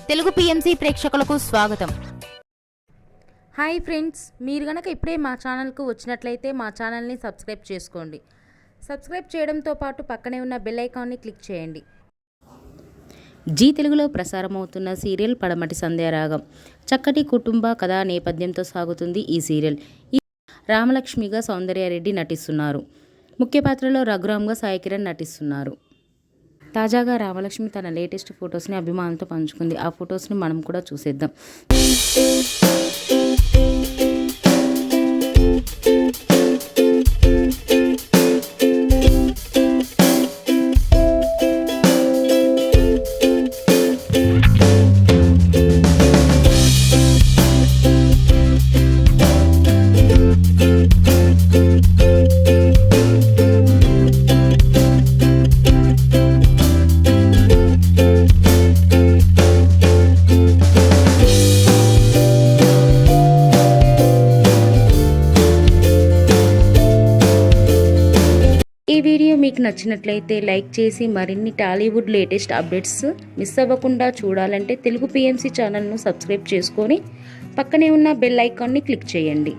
Telugu PMC ప్రేక్షకులకు స్వాగతం. Hi friends, మీరు గనక ఇప్పుడే మా ఛానల్కు వచ్చినట్లయితే మా ఛానల్ని సబ్స్క్రైబ్ చేసుకోండి. సబ్స్క్రైబ్ చేయడంతో పాటు పక్కనే ఉన్న బెల్ ఐకాన్ని క్లిక్ చేయండి. జీ తెలుగులో ప్రసారమవుతున్న సీరియల్ పడమటి సంధ్యారాగం. చక్కటి కుటుంబ కథా నేపథ్యంతో సాగుతుంది ఈ సీరియల్. ఈ రామలక్ష్మిగా సౌందర్యారెడ్డి నటిస్తున్నారు. ముఖ్య పాత్రలో రఘురామ్గా సాయి కిరణ్ నటిస్తున్నారు. తాజాగా రామలక్ష్మి తన లేటెస్ట్ ఫొటోస్ని అభిమానులతో పంచుకుంది. ఆ ఫొటోస్ని మనం కూడా చూసేద్దాం. ఈ వీడియో మీకు నచ్చినట్లయితే లైక్ చేసి మరిన్ని టాలీవుడ్ లేటెస్ట్ అప్డేట్స్ మిస్ అవ్వకుండా చూడాలంటే తెలుగు పిఎంసి ఛానల్ను సబ్స్క్రైబ్ చేసుకొని పక్కనే ఉన్న బెల్ ఐకాన్ని క్లిక్ చేయండి.